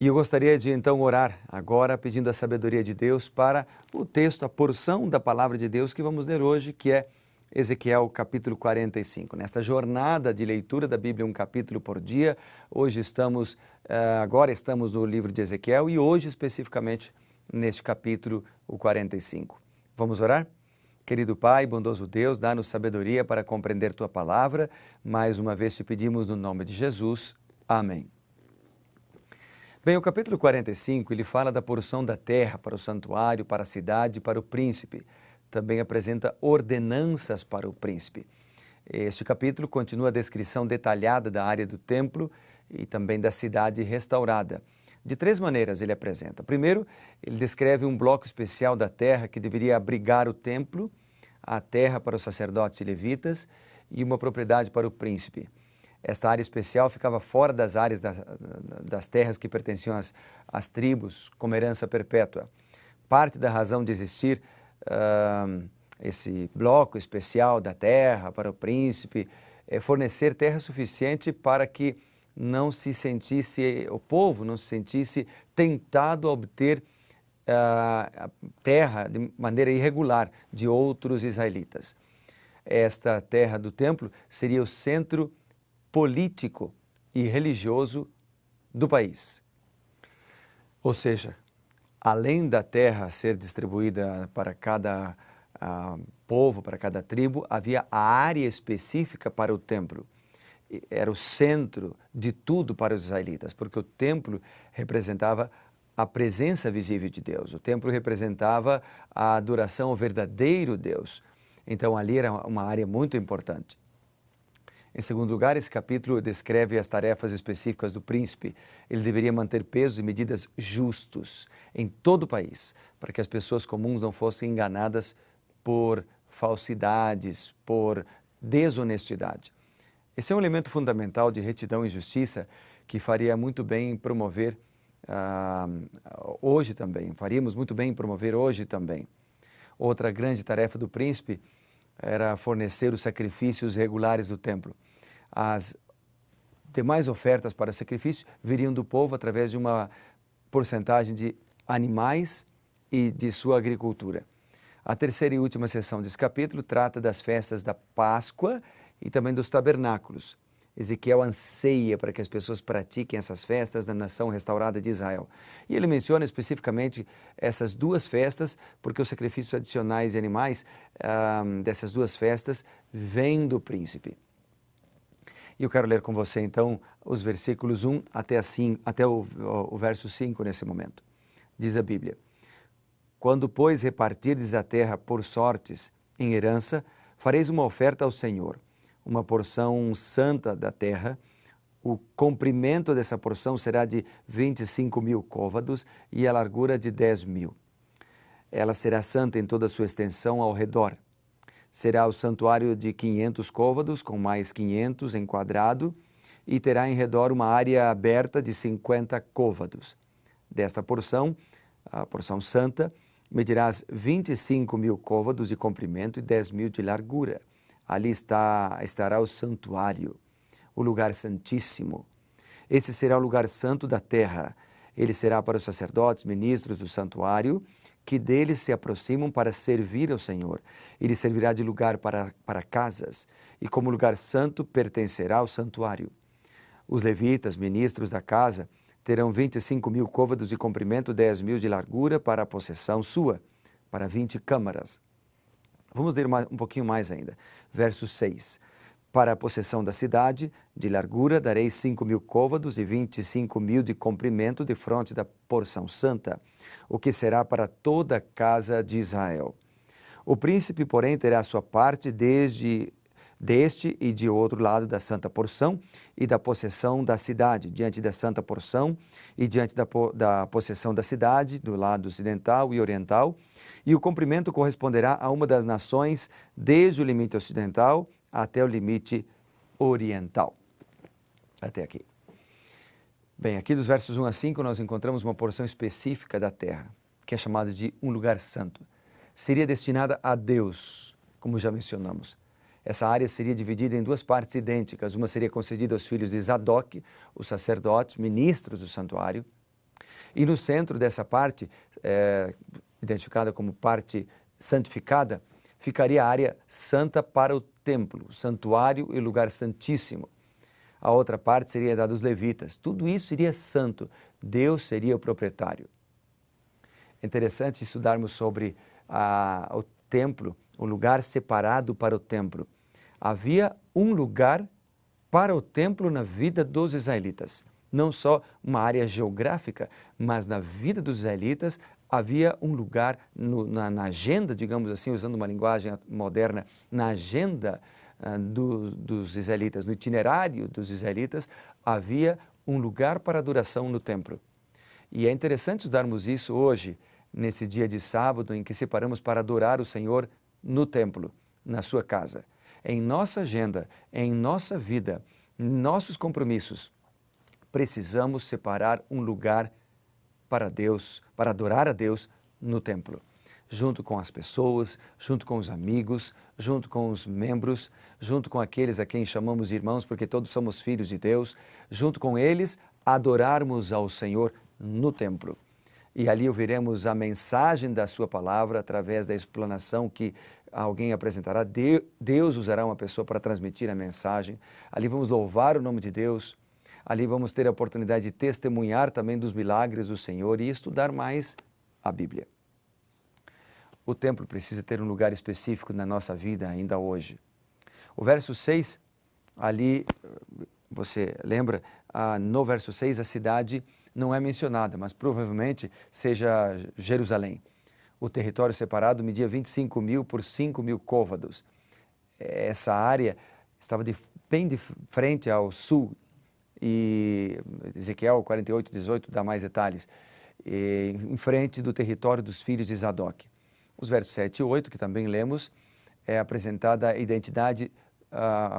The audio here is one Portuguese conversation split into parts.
E eu gostaria de então orar agora pedindo a sabedoria de Deus para o texto, a porção da palavra de Deus que vamos ler hoje, que é Ezequiel capítulo 45. Nesta jornada de leitura da Bíblia, um capítulo por dia, agora estamos no livro de Ezequiel e hoje especificamente neste capítulo, o 45. Vamos orar? Querido Pai, bondoso Deus, dá-nos sabedoria para compreender Tua palavra. Mais uma vez te pedimos no nome de Jesus. Amém. Bem, o capítulo 45, ele fala da porção da terra para o santuário, para a cidade e para o príncipe. Também apresenta ordenanças para o príncipe. Este capítulo continua a descrição detalhada da área do templo e também da cidade restaurada. De três maneiras ele apresenta. Primeiro, ele descreve um bloco especial da terra que deveria abrigar o templo, a terra para os sacerdotes e levitas e uma propriedade para o príncipe. Esta área especial ficava fora das áreas das terras que pertenciam às tribos, como herança perpétua. Parte da razão de existir esse bloco especial da terra para o príncipe é fornecer terra suficiente para que o povo não se sentisse tentado a obter terra de maneira irregular de outros israelitas. Esta terra do templo seria o centro político e religioso do país. Ou seja, além da terra ser distribuída para cada povo, para cada tribo, havia a área específica para o templo. Era o centro de tudo para os israelitas, porque o templo representava a presença visível de Deus. O templo representava a adoração ao verdadeiro Deus. Então ali era uma área muito importante. Em segundo lugar, esse capítulo descreve as tarefas específicas do príncipe. Ele deveria manter pesos e medidas justos em todo o país, para que as pessoas comuns não fossem enganadas por falsidades, por desonestidade. Esse é um elemento fundamental de retidão e justiça que faria muito bem em promover hoje também. Faríamos muito bem em promover hoje também. Outra grande tarefa do príncipe era fornecer os sacrifícios regulares do templo. As demais ofertas para sacrifício viriam do povo através de uma porcentagem de animais e de sua agricultura. A terceira e última seção desse capítulo trata das festas da Páscoa e também dos tabernáculos. Ezequiel anseia para que as pessoas pratiquem essas festas da nação restaurada de Israel. E ele menciona especificamente essas duas festas, porque os sacrifícios adicionais de animais dessas duas festas vêm do príncipe. E eu quero ler com você então os versículos 1 até o verso 5 nesse momento. Diz a Bíblia: Quando, pois, repartirdes a terra por sortes em herança, fareis uma oferta ao Senhor, uma porção santa da terra. O comprimento dessa porção será de 25.000 côvados e a largura de 10.000. Ela será santa em toda a sua extensão ao redor. Será o santuário de 500 côvados, com mais 500 em quadrado, e terá em redor uma área aberta de 50 côvados. Desta porção, a porção santa, medirás 25.000 côvados de comprimento e 10.000 de largura. Ali estará o santuário, o lugar santíssimo. Esse será o lugar santo da terra. Ele será para os sacerdotes, ministros do santuário, que deles se aproximam para servir ao Senhor. Ele servirá de lugar para casas, e como lugar santo pertencerá ao santuário. Os levitas, ministros da casa, terão 25.000 côvados de comprimento, 10.000 de largura para a possessão sua, para 20 câmaras. Vamos ler um pouquinho mais ainda. Verso 6. Para a possessão da cidade, de largura, darei 5.000 côvados e 25.000 de comprimento de fronte da porção santa, o que será para toda a casa de Israel. O príncipe, porém, terá sua parte deste e de outro lado da santa porção e da possessão da cidade, diante da santa porção e diante da possessão da cidade, do lado ocidental e oriental, e o comprimento corresponderá a uma das nações, desde o limite ocidental até o limite oriental. Até aqui. Bem, aqui dos versos 1 a 5 nós encontramos uma porção específica da terra, que é chamada de um lugar santo. Seria destinada a Deus, como já mencionamos. Essa área seria dividida em duas partes idênticas. Uma seria concedida aos filhos de Zadok, os sacerdotes, ministros do santuário, E no centro dessa parte, identificada como parte santificada, ficaria a área santa para o templo, o santuário e lugar santíssimo. A outra parte seria dada aos levitas. Tudo isso seria santo. Deus seria o proprietário. É interessante estudarmos sobre o templo, o lugar separado para o templo. Havia um lugar para o templo na vida dos israelitas. Não só uma área geográfica, mas na vida dos israelitas havia um lugar na agenda, digamos assim, usando uma linguagem moderna, na agenda dos israelitas, no itinerário dos israelitas, havia um lugar para adoração no templo. E é interessante estudarmos isso hoje, nesse dia de sábado, em que separamos para adorar o Senhor no templo, na sua casa. Em nossa agenda, em nossa vida, em nossos compromissos, precisamos separar um lugar para Deus, para adorar a Deus no templo. Junto com as pessoas, junto com os amigos, junto com os membros, junto com aqueles a quem chamamos irmãos, porque todos somos filhos de Deus, junto com eles, adorarmos ao Senhor no templo. E ali ouviremos a mensagem da sua palavra através da explanação que alguém apresentará. Deus usará uma pessoa para transmitir a mensagem. Ali vamos louvar o nome de Deus. Ali vamos ter a oportunidade de testemunhar também dos milagres do Senhor e estudar mais a Bíblia. O templo precisa ter um lugar específico na nossa vida ainda hoje. O verso 6, ali, você lembra, no verso 6 a cidade não é mencionada, mas provavelmente seja Jerusalém. O território separado media 25.000 por 5.000 côvados. Essa área estava bem de frente ao sul, e Ezequiel 48:18 dá mais detalhes, em frente do território dos filhos de Zadok. Os versos 7 e 8, que também lemos, é apresentada a identidade,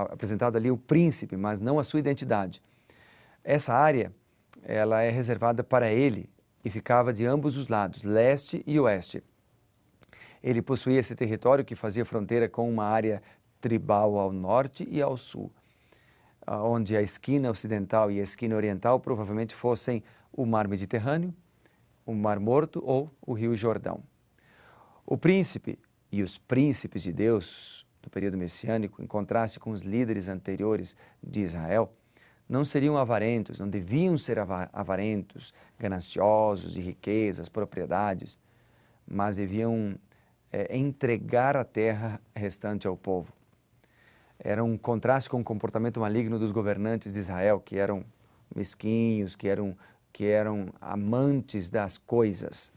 apresentado ali o príncipe, mas não a sua identidade. Essa área, ela é reservada para ele e ficava de ambos os lados, leste e oeste. Ele possuía esse território que fazia fronteira com uma área tribal ao norte e ao sul, onde a esquina ocidental e a esquina oriental provavelmente fossem o Mar Mediterrâneo, o Mar Morto ou o Rio Jordão. O príncipe e os príncipes de Deus do período messiânico, em contraste com os líderes anteriores de Israel, não seriam avarentos, não deviam ser avarentos, gananciosos de riquezas, propriedades, mas deviam entregar a terra restante ao povo. Era um contraste com o comportamento maligno dos governantes de Israel, que eram mesquinhos, que eram amantes das coisas.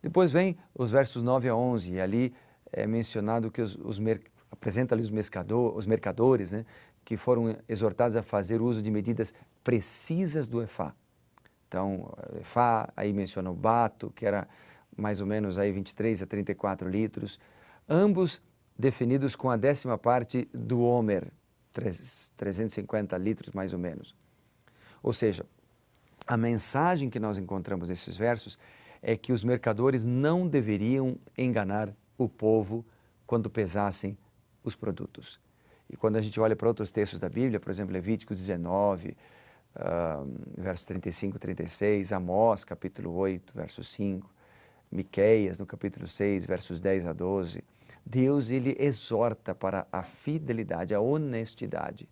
Depois vem os versos 9 a 11, e ali é mencionado que apresenta ali os mercadores, né, que foram exortados a fazer uso de medidas precisas do efá. Então, efá, aí menciona o bato, que era mais ou menos aí 23 a 34 litros, ambos definidos com a 10ª parte do homer, 350 litros mais ou menos. Ou seja, a mensagem que nós encontramos nesses versos é que os mercadores não deveriam enganar o povo quando pesassem os produtos. E quando a gente olha para outros textos da Bíblia, por exemplo, Levíticos 19, versos 35 e 36, Amós, capítulo 8, verso 5, Miqueias, no capítulo 6, versos 10 a 12, Deus, ele exorta para a fidelidade, a honestidade.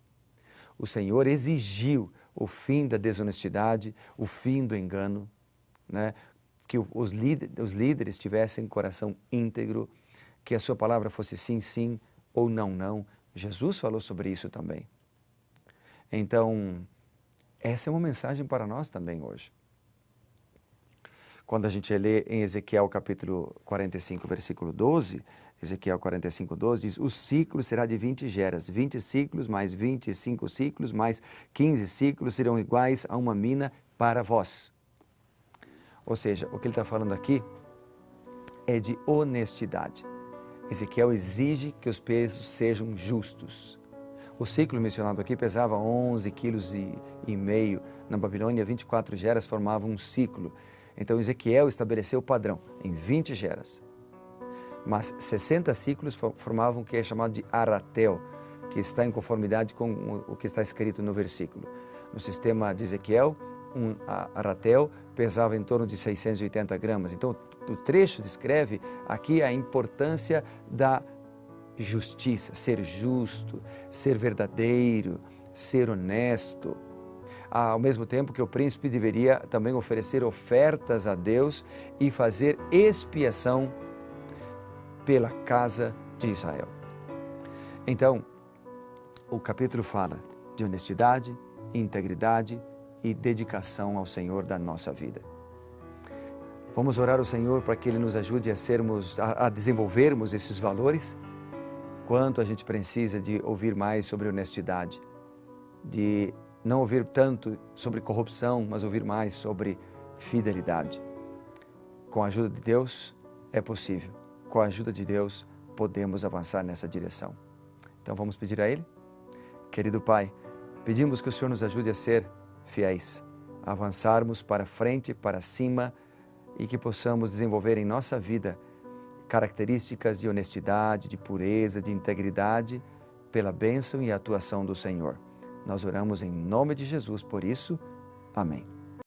O Senhor exigiu o fim da desonestidade, o fim do engano, né? Que os líderes tivessem coração íntegro, que a sua palavra fosse sim, sim ou não, não. Jesus falou sobre isso também. Então, essa é uma mensagem para nós também hoje. Quando a gente lê em Ezequiel capítulo 45, versículo 12, Ezequiel 45, 12, diz: o ciclo será de 20 geras, 20 ciclos mais 25 ciclos mais 15 ciclos serão iguais a uma mina para vós. Ou seja, o que ele está falando aqui é de honestidade. Ezequiel exige que os pesos sejam justos. O ciclo mencionado aqui pesava 11,5 kg. Na Babilônia, 24 geras formavam um ciclo. Então Ezequiel estabeleceu o padrão em 20 geras. Mas 60 ciclos formavam o que é chamado de aratel, que está em conformidade com o que está escrito no versículo. No sistema de Ezequiel, um aratel pesava em torno de 680 gramas. Então, o trecho descreve aqui a importância da justiça, ser justo, ser verdadeiro, ser honesto. Ao mesmo tempo que o príncipe deveria também oferecer ofertas a Deus e fazer expiação pela casa de Israel. Então, o capítulo fala de honestidade, integridade e dedicação ao Senhor da nossa vida. Vamos orar ao Senhor para que Ele nos ajude a desenvolvermos esses valores. Quanto a gente precisa de ouvir mais sobre honestidade, de não ouvir tanto sobre corrupção, mas ouvir mais sobre fidelidade. Com a ajuda de Deus é possível. Com a ajuda de Deus podemos avançar nessa direção. Então vamos pedir a Ele? Querido Pai, pedimos que o Senhor nos ajude a ser fiéis, a avançarmos para frente, para cima e que possamos desenvolver em nossa vida características de honestidade, de pureza, de integridade, pela bênção e atuação do Senhor. Nós oramos em nome de Jesus, por isso, amém.